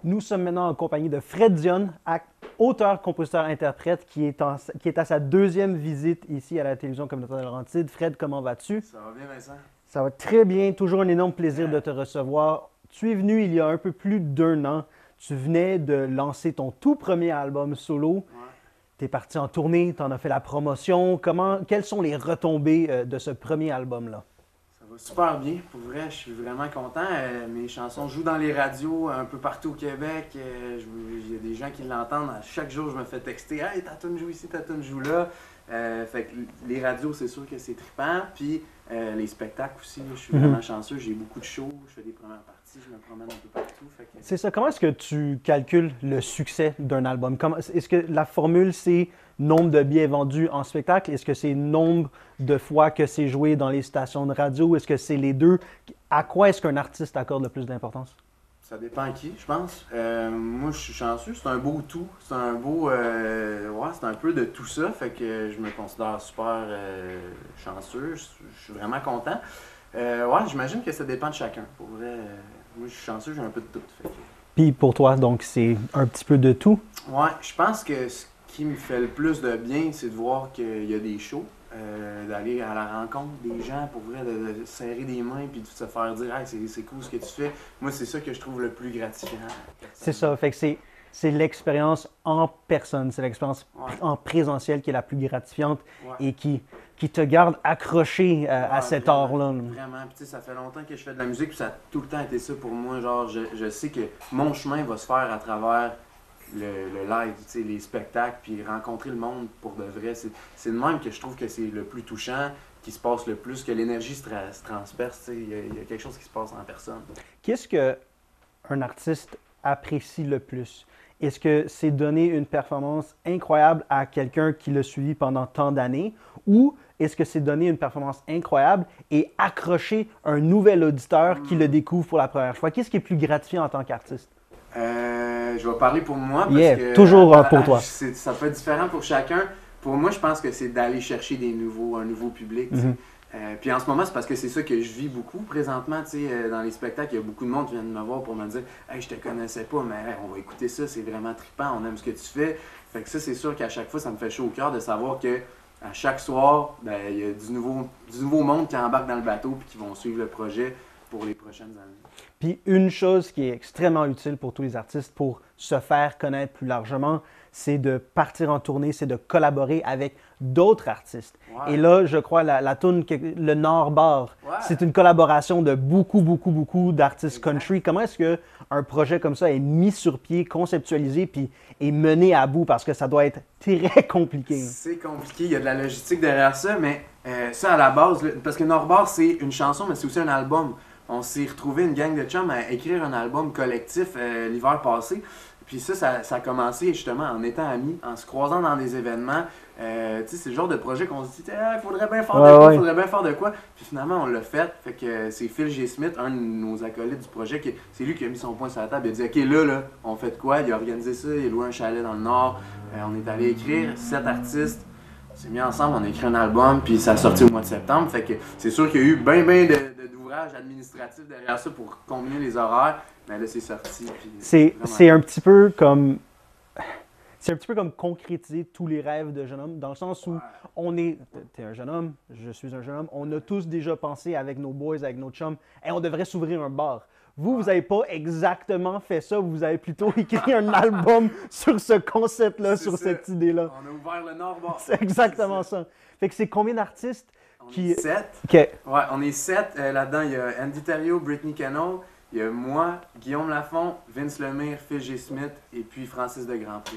Nous sommes maintenant en compagnie de Fred Dionne, auteur, compositeur, interprète, qui est à sa deuxième visite ici à la télévision communautaire de Laurentides. Fred, comment vas-tu? Ça va bien, Vincent? Ça va très bien, toujours un énorme plaisir de te recevoir. Tu es venu il y a un peu plus d'1 an. Tu venais de lancer ton tout premier album solo. Ouais. Tu es parti en tournée, tu en as fait la promotion. Quelles sont les retombées de ce premier album-là? Ça va super bien, pour vrai, je suis vraiment content. Mes chansons jouent dans les radios un peu partout au Québec. Il y a des gens qui l'entendent. Chaque jour, je me fais texter « Hey, ta tune joue ici, ta tune joue là ». Fait que les radios, c'est sûr que c'est trippant. Puis les spectacles aussi, je suis vraiment chanceux. J'ai beaucoup de shows, je fais des premières parties, je me promène un peu partout. C'est ça. Comment est-ce que tu calcules le succès d'un album? Est-ce que la formule, c'est nombre de billets vendus en spectacle? Est-ce que c'est nombre de fois que c'est joué dans les stations de radio? Est-ce que c'est les deux? À quoi est-ce qu'un artiste accorde le plus d'importance? Ça dépend à qui, je pense. Moi, je suis chanceux. C'est un beau tout. C'est un beau... ouais, c'est un peu de tout ça. Fait que je me considère super chanceux. Je suis vraiment content. Ouais, j'imagine que ça dépend de chacun. Pour vrai, moi, je suis chanceux, j'ai un peu de tout. Fait que... Puis pour toi, donc, c'est un petit peu de tout? Ouais, je pense que ce qui me fait le plus de bien, c'est de voir qu'il y a des shows. D'aller à la rencontre des gens, pour vrai, de serrer des mains puis de se faire dire « Hey, c'est cool ce que tu fais ». Moi, c'est ça que je trouve le plus gratifiant. C'est ça, fait que c'est l'expérience en personne, c'est l'expérience en présentiel qui est la plus gratifiante et qui te garde accroché à cet art-là. Vraiment, puis tu sais, ça fait longtemps que je fais de la musique puis ça a tout le temps été ça pour moi. Genre, je sais que mon chemin va se faire à travers le live, tu sais, les spectacles, puis rencontrer le monde pour de vrai. C'est de même que je trouve que c'est le plus touchant, qui se passe le plus, que l'énergie se transperce. Tu sais, il y a quelque chose qui se passe en personne. Qu'est-ce qu'un artiste apprécie le plus? Est-ce que c'est donner une performance incroyable à quelqu'un qui l'a suivi pendant tant d'années, ou est-ce que c'est donner une performance incroyable et accrocher un nouvel auditeur qui le découvre pour la première fois? Qu'est-ce qui est plus gratifiant en tant qu'artiste? Je vais parler pour moi parce que toujours pour toi. Ça peut être différent pour chacun. Pour moi, je pense que c'est d'aller chercher un nouveau public. Puis en ce moment, c'est parce que c'est ça que je vis beaucoup présentement. Dans les spectacles, il y a beaucoup de monde qui viennent me voir pour me dire « Hey, je te connaissais pas, mais hey, on va écouter ça, c'est vraiment trippant, on aime ce que tu fais. » Fait que ça, c'est sûr qu'à chaque fois, ça me fait chaud au cœur de savoir que à chaque soir, ben, il y a du nouveau monde qui embarque dans le bateau et qui vont suivre le projet pour les prochaines années. Puis une chose qui est extrêmement utile pour tous les artistes pour se faire connaître plus largement, c'est de partir en tournée, c'est de collaborer avec d'autres artistes. Ouais. Et là, je crois, la tune Le Nord Bar, c'est une collaboration de beaucoup d'artistes country. Comment est-ce qu'un projet comme ça est mis sur pied, conceptualisé, puis est mené à bout? Parce que ça doit être très compliqué. C'est compliqué, il y a de la logistique derrière ça, mais ça à la base, parce que Nord Bar, c'est une chanson, mais c'est aussi un album. On s'est retrouvé une gang de chums à écrire un album collectif l'hiver passé. Puis ça a commencé justement en étant amis, en se croisant dans des événements. Tu sais, c'est le genre de projet qu'on se dit il faudrait bien faire de quoi, faudrait bien faire de quoi. Puis finalement, on l'a fait. Fait que c'est Phil G. Smith, un de nos acolytes du projet, c'est lui qui a mis son poing sur la table. Il a dit OK, là, on fait de quoi? Il a organisé ça, il a loué un chalet dans le Nord. On est allé écrire 7 artistes. On s'est mis ensemble, on a écrit un album, puis ça a sorti au mois de septembre. Fait que c'est sûr qu'il y a eu bien d'ouvrages administratifs derrière ça pour combiner les horaires. Mais là, c'est sorti. C'est un petit peu comme... C'est un petit peu comme concrétiser tous les rêves de jeune homme, dans le sens où t'es un jeune homme, je suis un jeune homme, on a tous déjà pensé avec nos boys, avec nos chums, et on devrait s'ouvrir un bar. Vous n'avez pas exactement fait ça, vous avez plutôt écrit un album sur ce concept-là, sur cette idée-là. On a ouvert le Nord Bar. C'est exactement ça. Fait que c'est combien d'artistes qui... On est 7. Okay. Ouais, on est 7. Là-dedans, il y a Andy Thériault, Brittany Cannell, il y a moi, Guillaume Lafont, Vince Lemire, Phil G. Smith et puis Francis de Grandpré.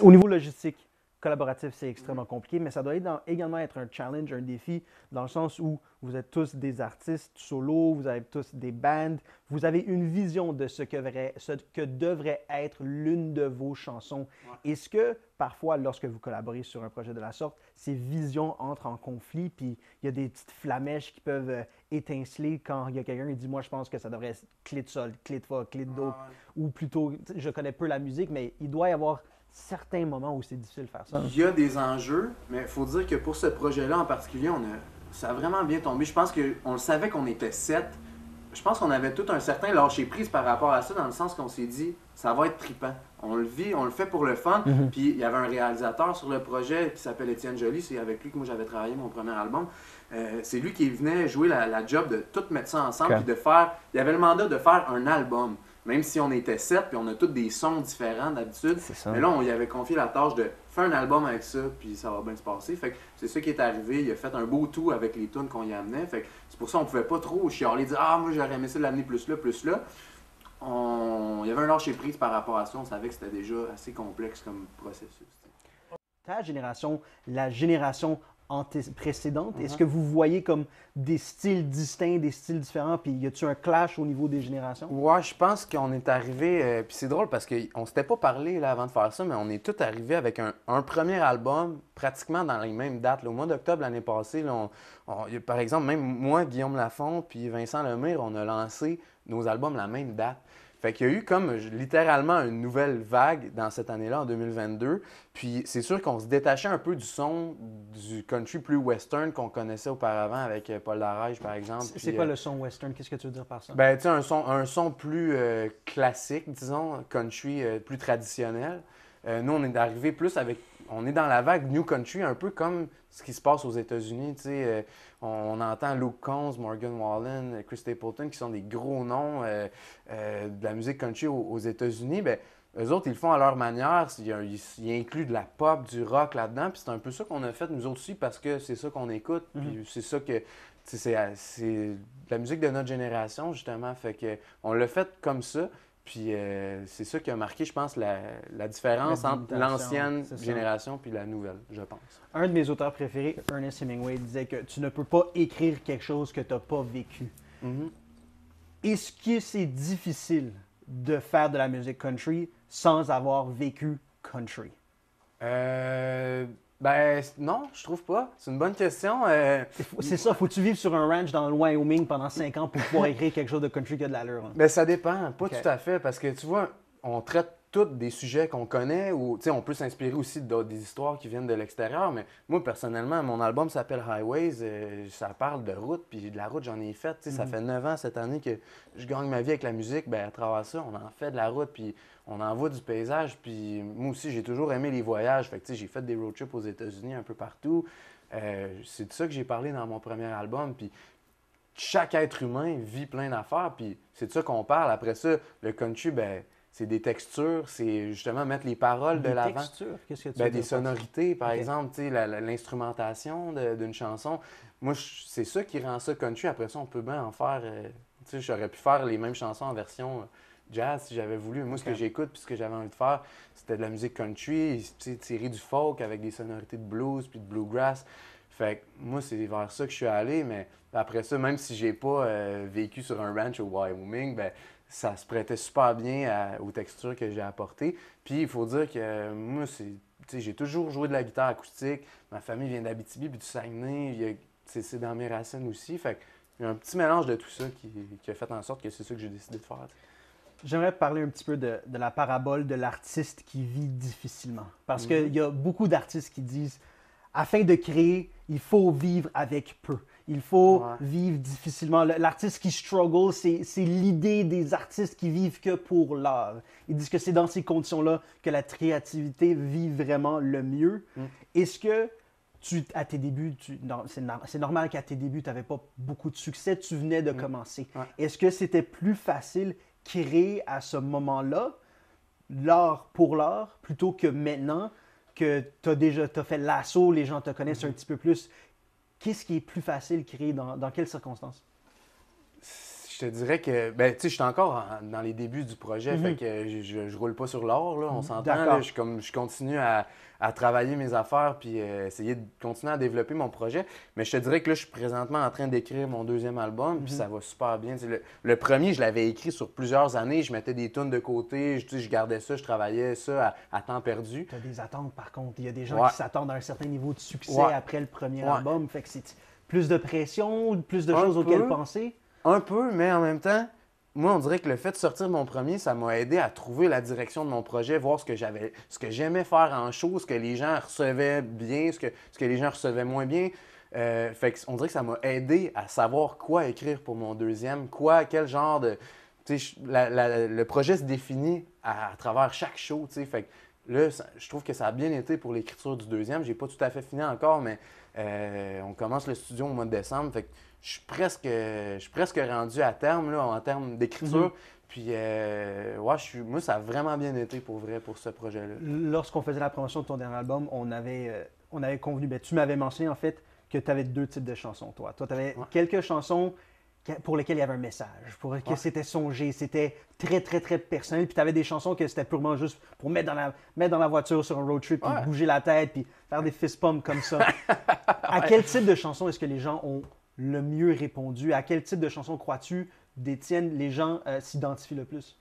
Au niveau logistique, collaboratif, c'est extrêmement compliqué, mais ça doit également être un challenge, un défi, dans le sens où vous êtes tous des artistes solo, vous avez tous des bands, vous avez une vision de ce que devrait être l'une de vos chansons. Ouais. Est-ce que parfois, lorsque vous collaborez sur un projet de la sorte, ces visions entrent en conflit, puis il y a des petites flamèches qui peuvent étinceler quand il y a quelqu'un qui dit « Moi, je pense que ça devrait être clé de sol, clé de fa, clé de do », ou plutôt, je connais peu la musique, mais il doit y avoir certains moments où c'est difficile de faire ça. Il y a des enjeux, mais il faut dire que pour ce projet-là en particulier, ça a vraiment bien tombé. Je pense qu'on le savait qu'on était 7, je pense qu'on avait tout un certain lâcher-prise par rapport à ça, dans le sens qu'on s'est dit, ça va être trippant. On le vit, on le fait pour le fun. Mhm. Puis il y avait un réalisateur sur le projet qui s'appelle Étienne Joly, c'est avec lui que moi j'avais travaillé mon premier album. C'est lui qui venait jouer la job de tout mettre ça ensemble, Ok. puis de faire. Il avait le mandat de faire un album. Même si on était 7, puis on a tous des sons différents d'habitude. C'est ça. Mais là, on lui avait confié la tâche de faire un album avec ça, puis ça va bien se passer. Fait que c'est ça qui est arrivé. Il a fait un beau tout avec les tunes qu'on y amenait. Fait que c'est pour ça qu'on pouvait pas trop chialer, dire ah, moi j'aurais aimé ça l'amener plus là, plus là. Il y avait un lâcher prise par rapport à ça. On savait que c'était déjà assez complexe comme processus. Ta génération, la génération précédente, est-ce Mhm. que vous voyez comme des styles distincts, des styles différents, puis y a-t-il un clash au niveau des générations? Ouais, je pense qu'on est arrivé. Puis c'est drôle parce qu'on s'était pas parlé là, avant de faire ça, mais on est tous arrivés avec un premier album pratiquement dans les mêmes dates. Là. Au mois d'octobre l'année passée, là, par exemple, même moi, Guillaume Lafont, puis Vincent Lemire, on a lancé nos albums la même date. Fait qu'il y a eu comme littéralement une nouvelle vague dans cette année-là, en 2022. Puis c'est sûr qu'on se détachait un peu du son du country plus western qu'on connaissait auparavant avec Paul Darèche, par exemple. C'est Puis, quoi le son western? Qu'est-ce que tu veux dire par ça? ben, tu sais, un son plus classique, disons, country plus traditionnel. Nous, on est arrivé plus avec. On est dans la vague New Country, un peu comme ce qui se passe aux États-Unis. Tu sais, on entend Luke Combs, Morgan Wallen, Chris Stapleton, qui sont des gros noms de la musique country aux États-Unis. Ben, eux autres, ils le font à leur manière. Ils incluent de la pop, du rock là-dedans. Puis c'est un peu ça qu'on a fait nous autres aussi parce que c'est ça qu'on écoute. Puis c'est ça que. Tu sais, c'est de la musique de notre génération, justement. Fait que on l'a fait comme ça. Puis c'est ça qui a marqué, je pense, la différence La entre limitation, l'ancienne c'est ça. génération puis la nouvelle, je pense. Un de mes auteurs préférés, Ernest Hemingway, disait que tu ne peux pas écrire quelque chose que tu n'as pas vécu. Mhm. Est-ce que c'est difficile de faire de la musique country sans avoir vécu country? Ben non, je trouve pas. C'est une bonne question. C'est ça, faut-tu vivre sur un ranch dans le Wyoming pendant 5 ans pour pouvoir écrire quelque chose de country qui a de l'allure? Hein? Ben ça dépend, pas Ok. tout à fait, parce que tu vois, on traite tous des sujets qu'on connaît ou tu sais, on peut s'inspirer aussi des histoires qui viennent de l'extérieur, mais moi personnellement, mon album s'appelle Highways, ça parle de route, puis de la route j'en ai fait, tu sais, ça fait 9 ans cette année que je gagne ma vie avec la musique, ben à travers ça, on en fait de la route, puis on en voit du paysage, puis moi aussi j'ai toujours aimé les voyages, fait que tu sais, j'ai fait des road trips aux États-Unis un peu partout. C'est de ça que j'ai parlé dans mon premier album, puis chaque être humain vit plein d'affaires, puis c'est de ça qu'on parle. Après ça, le country, ben, c'est des textures, c'est justement mettre les paroles de Des l'avant. textures, qu'est-ce que tu Ben, veux des dire par ça? sonorités, par Ok. exemple, tu sais, l'instrumentation d'une chanson. Moi, c'est ça qui rend ça country. Après ça, on peut bien en faire. Tu sais, j'aurais pu faire les mêmes chansons en version jazz si j'avais voulu. Moi, ce que Ok. j'écoute puis ce que j'avais envie de faire, c'était de la musique country, tu sais, tirer du folk avec des sonorités de blues puis de bluegrass. Fait que moi, c'est vers ça que je suis allé, mais après ça, même si j'ai pas vécu sur un ranch au Wyoming, ben, ça se prêtait super bien aux textures que j'ai apportées. Puis il faut dire que moi, tu sais, j'ai toujours joué de la guitare acoustique. Ma famille vient d'Abitibi puis du Saguenay. C'est dans mes racines aussi. Fait que il y a un petit mélange de tout ça qui a fait en sorte que c'est ça que j'ai décidé de faire. J'aimerais parler un petit peu de la parabole de l'artiste qui vit difficilement. Parce Mhm. qu'il y a beaucoup d'artistes qui disent, afin de créer, il faut vivre avec peu. Il faut Ouais. vivre difficilement. L'artiste qui struggle, c'est l'idée des artistes qui vivent que pour l'art. Ils disent que c'est dans ces conditions-là que la créativité vit vraiment le mieux. Mm. Est-ce que à tes débuts, non, c'est normal qu'à tes débuts, tu n'avais pas beaucoup de succès, tu venais de commencer. Ouais. Est-ce que c'était plus facile créer à ce moment-là l'art pour l'art plutôt que maintenant que tu as fait l'assaut, les gens te connaissent un petit peu plus? Qu'est-ce qui est plus facile créer dans quelles circonstances? Je te dirais que, ben, tu sais, je suis encore dans les débuts du projet, Mhm. fait que je roule pas sur l'or, là, on s'entend. D'accord. Là, je continue à travailler mes affaires puis essayer de continuer à développer mon projet. Mais je te dirais que là, je suis présentement en train d'écrire mon deuxième album, puis ça va super bien. Tu sais, le premier, je l'avais écrit sur plusieurs années, je mettais des tunes de côté, tu sais, je gardais ça, je travaillais ça à temps perdu. Tu as des attentes par contre. Il y a des gens Ouais. qui s'attendent à un certain niveau de succès Ouais. après le premier Ouais. album. Fait que c'est plus de pression, plus de Un choses peu. auxquelles penser. Un peu, mais en même temps, moi, on dirait que le fait de sortir mon premier, ça m'a aidé à trouver la direction de mon projet, voir ce que j'aimais faire en show, ce que les gens recevaient bien, ce que les gens recevaient moins bien. Fait qu'on dirait que ça m'a aidé à savoir quoi écrire pour mon deuxième, quel genre de... le projet se définit à travers chaque show, tu sais. Fait que là, je trouve que ça a bien été pour l'écriture du deuxième. J'ai pas tout à fait fini encore, mais on commence le studio au mois de décembre. Fait que je suis presque rendu à terme là, en termes d'écriture. Puis, moi, ça a vraiment bien été pour vrai pour ce projet-là. Lorsqu'on faisait la promotion de ton dernier album, on avait convenu, tu m'avais mentionné en fait que tu avais 2 types de chansons, toi. Toi, tu avais quelques chansons pour lesquelles il y avait un message, pour lesquelles c'était songé, c'était très, très, très personnel. Puis tu avais des chansons que c'était purement juste pour mettre dans la voiture sur un road trip, puis bouger la tête, puis faire des fist pumps comme ça. À quel type de chanson est-ce que les gens ont le mieux répondu? À quel type de chanson crois-tu d'Étienne les gens s'identifient le plus?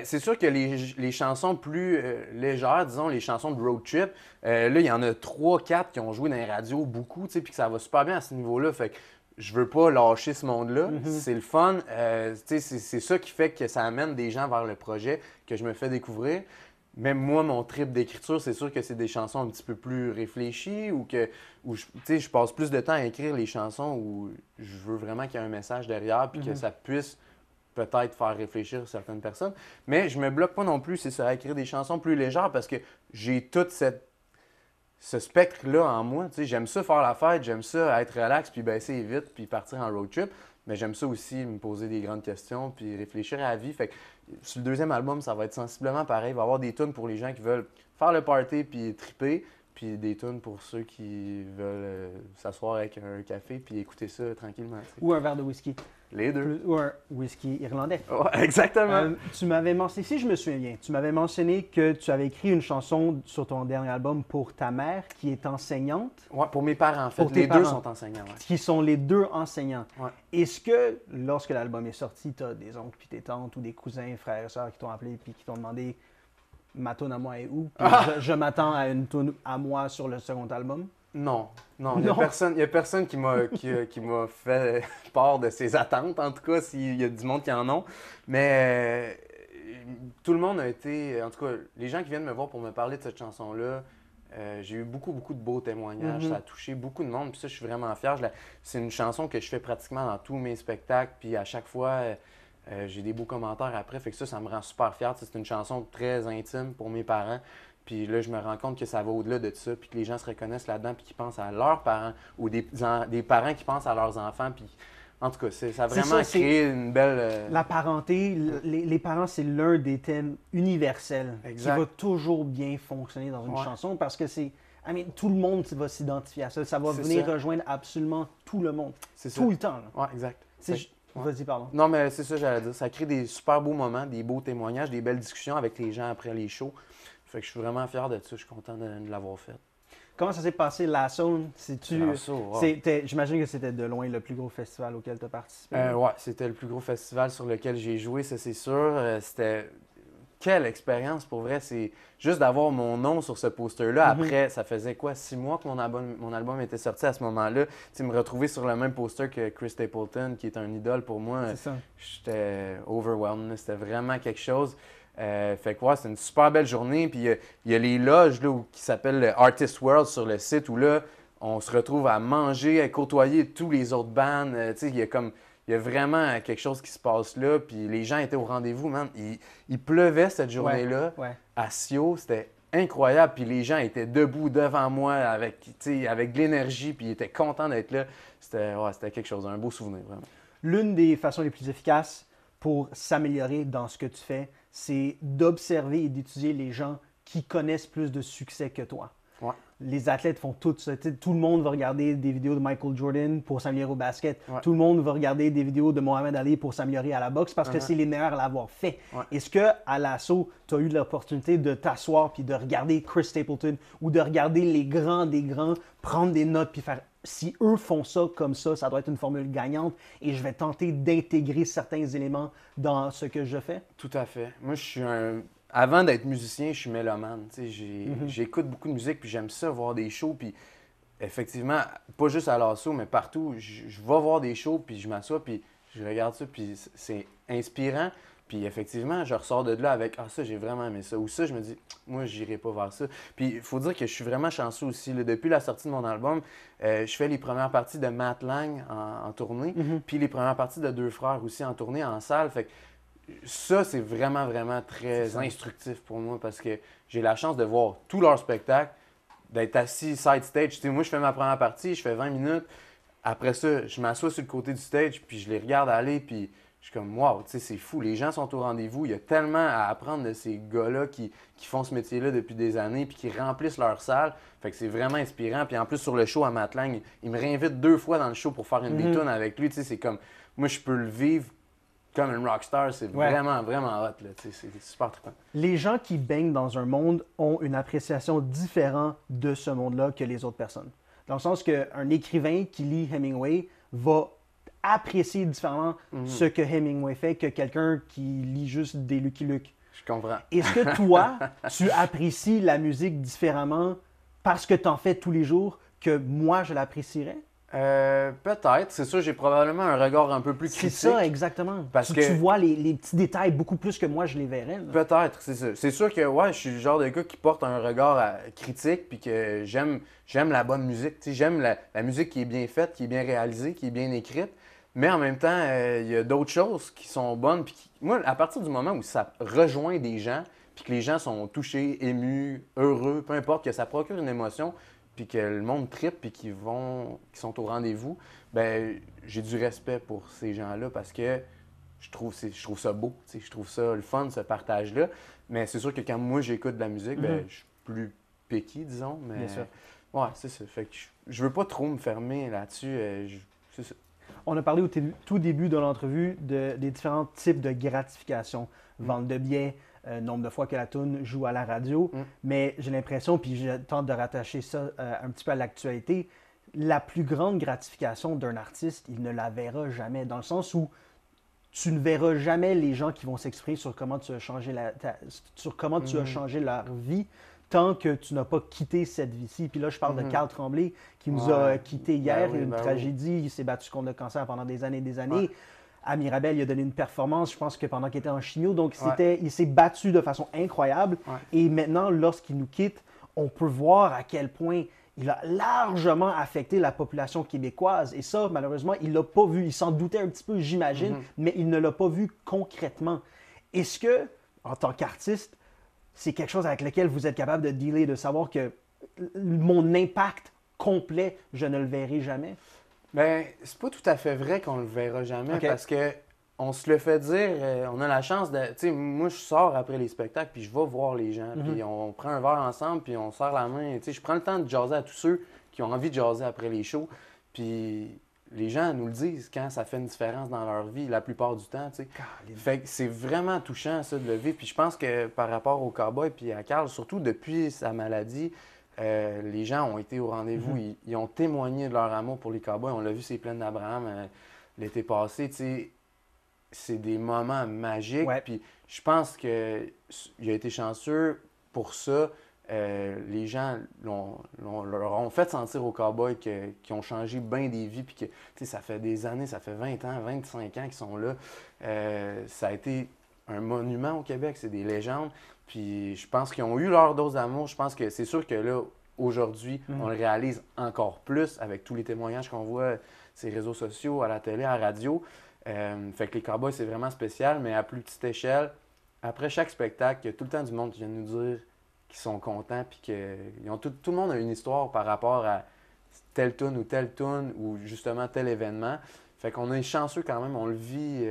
C'est sûr que les chansons plus légères, disons, les chansons de road trip, là, il y en a 3-4 qui ont joué dans les radios beaucoup, tu sais, puis que ça va super bien à ce niveau-là. Fait que je veux pas lâcher ce monde-là. C'est le fun. Tu sais, c'est ça qui fait que ça amène des gens vers le projet que je me fais découvrir. Même moi, mon trip d'écriture, c'est sûr que c'est des chansons un petit peu plus réfléchies ou je passe plus de temps à écrire les chansons où je veux vraiment qu'il y ait un message derrière puis que ça puisse peut-être faire réfléchir certaines personnes. Mais je me bloque pas non plus, c'est ça, à écrire des chansons plus légères parce que j'ai tout ce spectre-là en moi. Tu sais, j'aime ça faire la fête, j'aime ça être relax puis baisser vite puis partir en road trip. Mais j'aime ça aussi me poser des grandes questions puis réfléchir à la vie. Fait que sur le deuxième album, ça va être sensiblement pareil. Il va y avoir des tunes pour les gens qui veulent faire le party puis triper. Puis des tunes pour ceux qui veulent s'asseoir avec un café puis écouter ça tranquillement. Tu sais. Ou un verre de whisky. Les deux. Ou un whisky irlandais. Ouais, exactement. Tu m'avais mentionné, si je me souviens bien, tu m'avais mentionné que tu avais écrit une chanson sur ton dernier album pour ta mère qui est enseignante. Ouais, pour mes parents en fait. Pour tes deux parents, sont enseignants. Ouais. Qui sont les deux enseignants. Ouais. Est-ce que lorsque l'album est sorti, tu as des oncles puis des tantes ou des cousins, frères et sœurs qui t'ont appelé puis qui t'ont demandé ma toune à moi est où? Puis je m'attends à une toune à moi sur le second album. Non, il n'y a personne qui m'a fait part de ses attentes, en tout cas, s'il y a du monde qui en ont. Mais tout le monde a été, en tout cas, les gens qui viennent me voir pour me parler de cette chanson-là, j'ai eu beaucoup, beaucoup de beaux témoignages. Ça a touché beaucoup de monde, puis ça, je suis vraiment fier. C'est une chanson que je fais pratiquement dans tous mes spectacles, puis à chaque fois, j'ai des beaux commentaires après, fait que ça me rend super fier. C'est une chanson très intime pour mes parents. Puis là, je me rends compte que ça va au-delà de ça, puis que les gens se reconnaissent là-dedans, puis qu'ils pensent à leurs parents, ou des parents qui pensent à leurs enfants. Puis, en tout cas, ça a vraiment créé une belle... La parenté, les parents, c'est l'un des thèmes universels exact. qui va toujours bien fonctionner dans une chanson parce que tout le monde va s'identifier à ça. Ça va venir rejoindre absolument tout le monde. C'est tout le temps. Oui, exact. Vas-y, pardon. Non, mais c'est ça, j'allais dire. Ça crée des super beaux moments, des beaux témoignages, des belles discussions avec les gens après les shows. Fait que je suis vraiment fier de ça. Je suis content de l'avoir fait. Comment ça s'est passé, Lasso? J'imagine que c'était de loin le plus gros festival auquel tu as participé. Oui, c'était le plus gros festival sur lequel j'ai joué, ça c'est sûr. C'était... Quelle expérience pour vrai. C'est juste d'avoir mon nom sur ce poster-là. Après, ça faisait 6 mois que mon album était sorti à ce moment-là. Tu sais, me retrouver sur le même poster que Chris Stapleton, qui est un idole pour moi. J'étais overwhelmed. C'était vraiment quelque chose. Fait que c'est une super belle journée. Puis il y a les loges là, qui s'appellent le Artist World sur le site où là, on se retrouve à manger, à côtoyer tous les autres bands. Tu sais, il y a vraiment quelque chose qui se passe là. Puis les gens étaient au rendez-vous, man. Il pleuvait cette journée-là à Sio. C'était incroyable. Puis les gens étaient debout devant moi avec de l'énergie. Puis ils étaient contents d'être là. C'était quelque chose, un beau souvenir, vraiment. L'une des façons les plus efficaces pour s'améliorer dans ce que tu fais, c'est d'observer et d'étudier les gens qui connaissent plus de succès que toi. Ouais. Les athlètes font tout ça. Tout le monde va regarder des vidéos de Michael Jordan pour s'améliorer au basket. Ouais. Tout le monde va regarder des vidéos de Mohamed Ali pour s'améliorer à la boxe parce que c'est les meilleurs à l'avoir fait. Ouais. Est-ce qu'à l'assaut, tu as eu l'opportunité de t'asseoir puis de regarder Chris Stapleton ou de regarder les grands des grands, prendre des notes puis faire si eux font ça comme ça doit être une formule gagnante et je vais tenter d'intégrer certains éléments dans ce que je fais? Tout à fait. Moi, avant d'être musicien, je suis mélomane. J'écoute beaucoup de musique, puis j'aime ça, voir des shows. Puis effectivement, pas juste à l'assaut, mais partout, je vais voir des shows, puis je m'assois, puis je regarde ça, puis c'est inspirant. Puis effectivement, je ressors de là avec « Ah, ça, j'ai vraiment aimé ça ». Ou ça, je me dis « Moi, j'irai pas vers ça ». Puis il faut dire que je suis vraiment chanceux aussi. Là. Depuis la sortie de mon album, je fais les premières parties de Matt Lang en tournée, puis les premières parties de Deux Frères aussi en tournée, en salle. Fait que ça, c'est vraiment, vraiment très instructif pour moi parce que j'ai la chance de voir tout leur spectacle, d'être assis side stage. Tu sais, moi, je fais ma première partie, je fais 20 minutes. Après ça, je m'assois sur le côté du stage, puis je les regarde aller, puis je suis comme, wow, tu sais, c'est fou. Les gens sont au rendez-vous. Il y a tellement à apprendre de ces gars-là qui font ce métier-là depuis des années, puis qui remplissent leur salle. Fait que c'est vraiment inspirant. Puis en plus, sur le show à Matt Lang, il me réinvite 2 fois dans le show pour faire une des tunes avec lui. Tu sais, c'est comme, moi, je peux le vivre comme une rockstar. C'est vraiment, vraiment hot, là. Tu sais, c'est super trippant. Les gens qui baignent dans un monde ont une appréciation différente de ce monde-là que les autres personnes. Dans le sens qu'un écrivain qui lit Hemingway va apprécier différemment ce que Hemingway fait que quelqu'un qui lit juste des Lucky Luke. Je comprends. Est-ce que toi, tu apprécies la musique différemment parce que tu en fais tous les jours que moi, je l'apprécierais? Peut-être. C'est sûr, j'ai probablement un regard un peu plus critique. C'est ça, exactement. Parce que tu vois les petits détails beaucoup plus que moi, je les verrais. Là. Peut-être, c'est ça. C'est sûr que ouais, je suis le genre de gars qui porte un regard critique puis que j'aime la bonne musique. Tu sais, j'aime la musique qui est bien faite, qui est bien réalisée, qui est bien écrite. Mais en même temps, il y a d'autres choses qui sont bonnes. Moi, à partir du moment où ça rejoint des gens, puis que les gens sont touchés, émus, heureux, peu importe, que ça procure une émotion, puis que le monde trippe, puis qu'ils sont au rendez-vous, ben j'ai du respect pour ces gens-là parce que je trouve ça beau, je trouve ça le fun, ce partage-là. Mais c'est sûr que quand moi j'écoute de la musique, ben, je suis plus picky, disons. Mais Bien sûr. Ouais, c'est ça. Fait que je veux pas trop me fermer là-dessus. C'est ça. On a parlé au tout début de l'entrevue des différents types de gratification. Vente de billets, nombre de fois que la tune joue à la radio. Mais j'ai l'impression, puis je tente de rattacher ça un petit peu à l'actualité, la plus grande gratification d'un artiste, il ne la verra jamais. Dans le sens où tu ne verras jamais les gens qui vont s'exprimer sur comment tu as changé tu as changé leur vie tant que tu n'as pas quitté cette vie-ci. Puis là, je parle de Carl Tremblay qui nous a quittés hier, une tragédie. Il s'est battu contre le cancer pendant des années et des années. Ouais. À Mirabel, il a donné une performance, je pense que pendant qu'il était en chimio. Donc, il s'est battu de façon incroyable. Ouais. Et maintenant, lorsqu'il nous quitte, on peut voir à quel point il a largement affecté la population québécoise. Et ça, malheureusement, il ne l'a pas vu. Il s'en doutait un petit peu, j'imagine, mais il ne l'a pas vu concrètement. Est-ce que, en tant qu'artiste, c'est quelque chose avec lequel vous êtes capable de dealer, de savoir que mon impact complet, je ne le verrai jamais? Bien, c'est pas tout à fait vrai qu'on le verra jamais parce que on se le fait dire, on a la chance de... Tu sais, moi, je sors après les spectacles, puis je vais voir les gens, puis on prend un verre ensemble, puis on serre la main. Tu sais, je prends le temps de jaser à tous ceux qui ont envie de jaser après les shows, puis les gens nous le disent quand ça fait une différence dans leur vie, la plupart du temps, tu sais. Fait que c'est vraiment touchant, ça, de le vivre. Puis je pense que par rapport au Cowboy puis à Carl, surtout depuis sa maladie, les gens ont été au rendez-vous. Ils ont témoigné de leur amour pour les Cowboys. On l'a vu, ces plaines d'Abraham l'été passé, tu sais. C'est des moments magiques. Ouais. Puis je pense qu'il a été chanceux pour ça. Les gens leur ont fait sentir aux Cowboys qu'ils ont changé bien des vies. Puis que ça fait des années, ça fait 20 ans, 25 ans qu'ils sont là. Ça a été un monument au Québec. C'est des légendes. Puis je pense qu'ils ont eu leur dose d'amour. Je pense que c'est sûr que là, aujourd'hui, on le réalise encore plus avec tous les témoignages qu'on voit sur les réseaux sociaux, à la télé, à la radio. Fait que les Cowboys, c'est vraiment spécial, mais à plus petite échelle. Après chaque spectacle, il y a tout le temps du monde qui vient nous dire qu'ils sont contents, puis que tout le monde a une histoire par rapport à telle tune ou justement tel événement. Fait qu'on est chanceux quand même, on le vit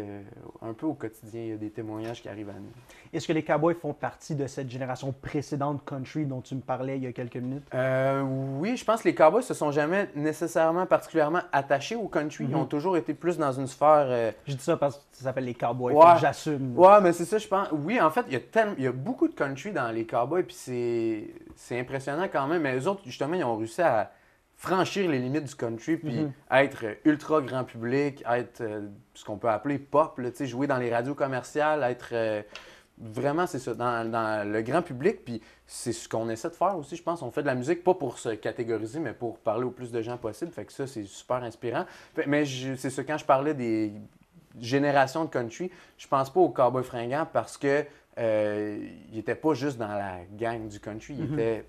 un peu au quotidien. Il y a des témoignages qui arrivent à nous. Est-ce que les Cowboys font partie de cette génération précédente country dont tu me parlais il y a quelques minutes? Oui, je pense que les Cowboys se sont jamais nécessairement particulièrement attachés au country. Ils ont toujours été plus dans une sphère... Je dis ça parce que ça s'appelle les Cowboys, j'assume. Ouais, mais c'est ça, je pense. Oui, en fait, il y a beaucoup de country dans les Cowboys, puis c'est impressionnant quand même. Mais eux autres, justement, ils ont réussi à franchir les limites du country, puis être ultra grand public, être ce qu'on peut appeler pop, là, jouer dans les radios commerciales, être vraiment, c'est ça, dans le grand public, puis c'est ce qu'on essaie de faire aussi, je pense. On fait de la musique, pas pour se catégoriser, mais pour parler au plus de gens possible, fait que ça, c'est super inspirant. Mais c'est ça, quand je parlais génération de country, je pense pas aux Cowboys fringants parce que il était pas juste dans la gang du country, il était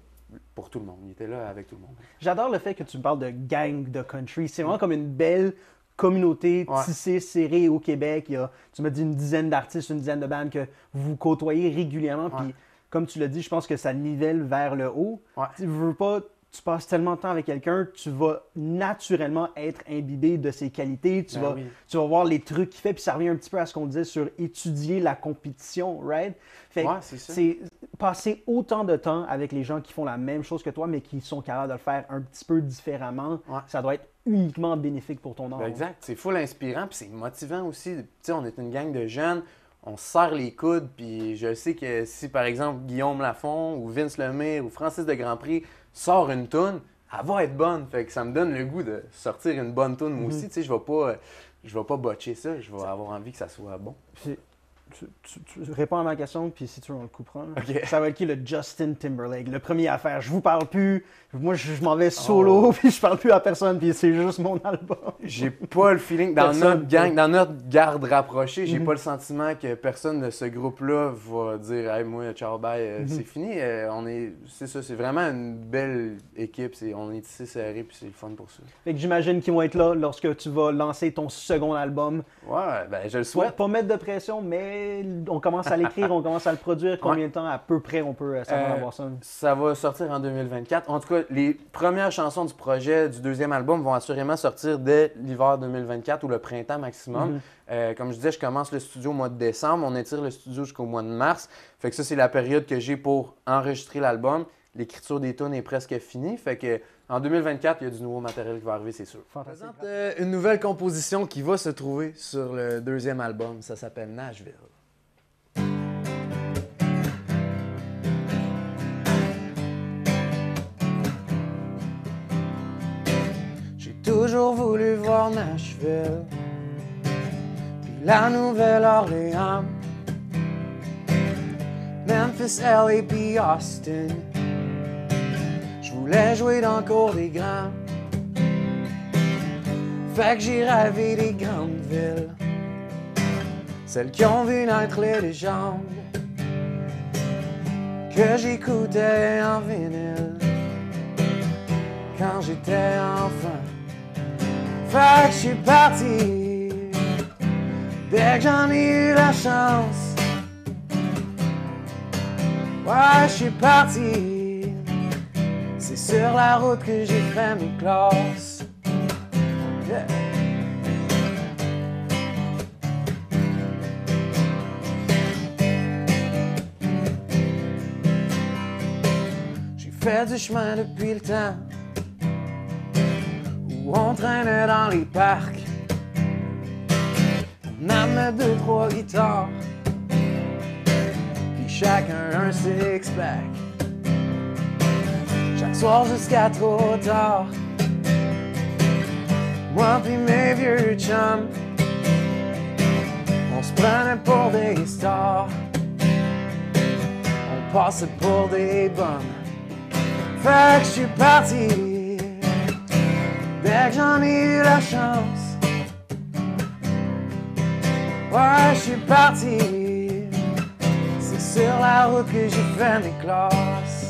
pour tout le monde. Il était là avec tout le monde. J'adore le fait que tu me parles de gang de country. C'est vraiment comme une belle communauté tissée, serrée au Québec. Tu m'as dit une dizaine d'artistes, une dizaine de bandes que vous côtoyez régulièrement. Puis, comme tu l'as dit, je pense que ça nivelle vers le haut. Tu veux pas, tu passes tellement de temps avec quelqu'un, tu vas naturellement être imbibé de ses qualités. Tu vas voir les trucs qu'il fait. Puis ça revient un petit peu à ce qu'on disait sur étudier la compétition, right? Fait que c'est passer autant de temps avec les gens qui font la même chose que toi, mais qui sont capables de le faire un petit peu différemment. Ça doit être uniquement bénéfique pour ton art. Exact. C'est full inspirant, puis c'est motivant aussi. Tu sais, on est une gang de jeunes, on se serre les coudes, puis je sais que si, par exemple, Guillaume Lafont ou Vince Lemire ou Francis de Grandpré sort une toune, elle va être bonne. Fait que ça me donne le goût de sortir une bonne toune. Moi aussi, tu sais, je vais pas botcher ça. Je vais avoir envie que ça soit bon. Tu réponds à ma question, puis si tu veux, on le coupera. Ça va être qui le Justin Timberlake, le premier à faire? Je vous parle plus, moi je m'en vais solo, puis je parle plus à personne, puis c'est juste mon album. J'ai pas le feeling, dans notre gang, dans notre garde rapprochée, j'ai pas le sentiment que personne de ce groupe-là va dire « Hey, moi, ciao, bye, c'est fini. » C'est ça, c'est vraiment une belle équipe, on est ici serré, puis c'est le fun pour ça. Fait que j'imagine qu'ils vont être là lorsque tu vas lancer ton second album. Ouais, ben je le souhaite. Pas mettre de pression, mais on commence à l'écrire, on commence à le produire. Combien de temps à peu près on peut savoir avoir ça? Ça va sortir en 2024. En tout cas, les premières chansons du projet du deuxième album vont assurément sortir dès l'hiver 2024 ou le printemps maximum. Comme je disais, je commence le studio au mois de décembre. On étire le studio jusqu'au mois de mars. Fait que ça, c'est la période que j'ai pour enregistrer l'album. L'écriture des tunes est presque finie. Fait que en 2024, il y a du nouveau matériel qui va arriver, c'est sûr. Je présente une nouvelle composition qui va se trouver sur le deuxième album. Ça s'appelle Nashville. J'ai toujours voulu voir Nashville, puis la Nouvelle-Orléans, Memphis, LA, puis Austin. Je voulais jouer dans le cours des grands. Fait que j'ai rêvé des grandes villes, celles qui ont vu naître les légendes, que j'écoutais en vinyle quand j'étais enfant. Fait que je suis parti dès que j'en ai eu la chance. Ouais, je suis parti. C'est sur la route que j'ai fait mes classes. Yeah. J'ai fait du chemin depuis le temps où on traînait dans les parcs. On amenait 2-3 guitares, puis chacun un six-pack. Chaque soir jusqu'à trop tard, moi pis mes vieux chums, on se prenait pour des stars, on passait pour des bums. Fait que je suis parti dès que j'en ai eu la chance. Ouais, je suis parti, c'est sur la route que j'ai fait mes classes.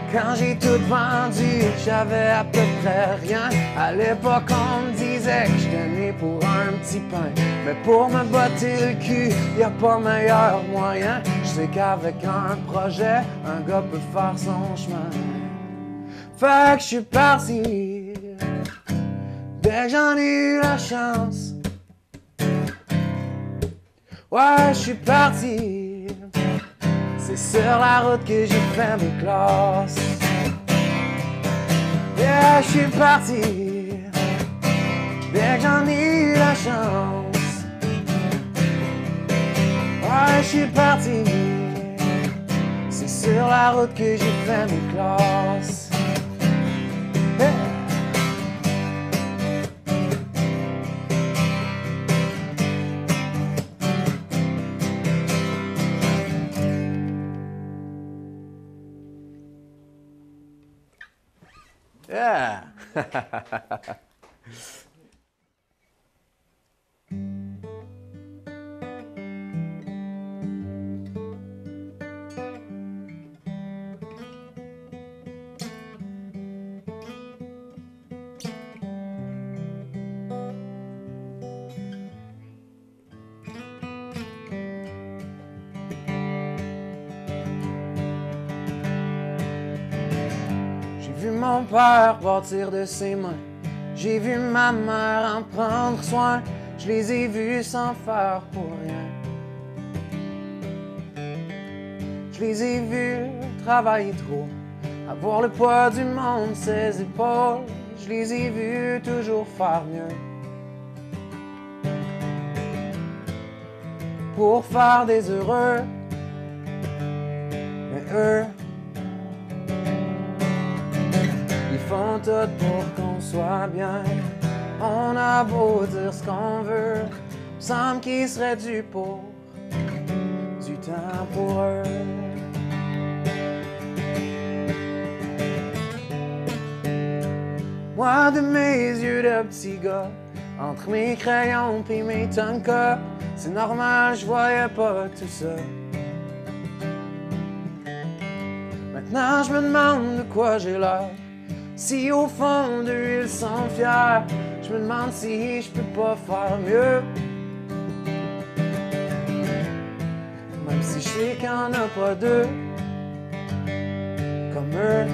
Quand j'ai tout vendu, j'avais à peu près rien. À l'époque, on me disait que j'étais né pour un petit pain. Mais pour me botter le cul, y a pas meilleur moyen. Je sais qu'avec un projet, un gars peut faire son chemin. Fait que je suis parti dès que j'en ai eu la chance. Ouais, je suis parti. C'est sur la route que j'ai fait mes classes. Yeah, je suis parti dès que j'en ai eu la chance. Ouais, je suis parti. C'est sur la route que j'ai fait mes classes. Yeah. Yeah! mon père partir de ses mains. J'ai vu ma mère en prendre soin. Je les ai vus sans faire pour rien. Je les ai vus travailler trop, avoir le poids du monde ses épaules. Je les ai vus toujours faire mieux pour faire des heureux. Mais eux, ils font tout pour qu'on soit bien. On a beau dire ce qu'on veut, semble qu'il serait dû pour du temps pour eux. Moi de mes yeux de petit gars, entre mes crayons pis mes tonkas, c'est normal, je voyais pas tout ça. Maintenant je me demande de quoi j'ai l'air. Si au fond d'eux ils sont fiers, je me demande si je peux pas faire mieux. Même si je sais qu'il y en a pas deux comme eux.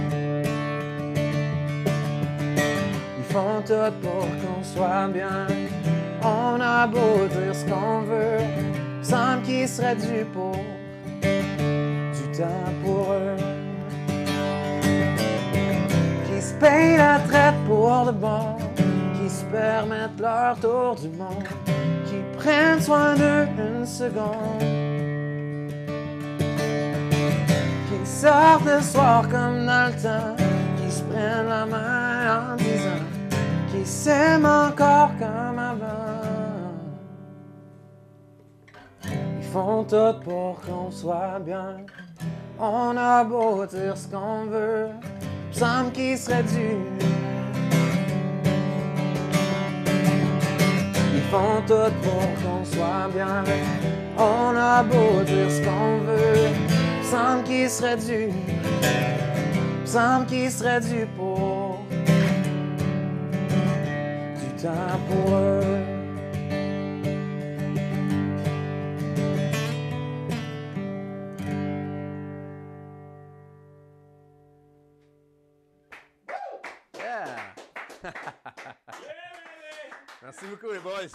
Ils font tout pour qu'on soit bien. On a beau dire ce qu'on veut, semble qu'il serait dû pour du temps pour eux. Qui se payent la traite pour de bon, qui se permettent leur tour du monde, qui prennent soin d'eux une seconde, qui sortent le soir comme dans le temps, qui se prennent la main en disant qu'ils s'aiment encore comme avant. Ils font tout pour qu'on soit bien. On a beau dire ce qu'on veut, semble qu'il serait dû. Ils font tout pour qu'on soit bien. On a beau dire ce qu'on veut, semble qu'il serait dû. Semble qu'il serait dû pour du temps pour eux. Merci beaucoup les boys.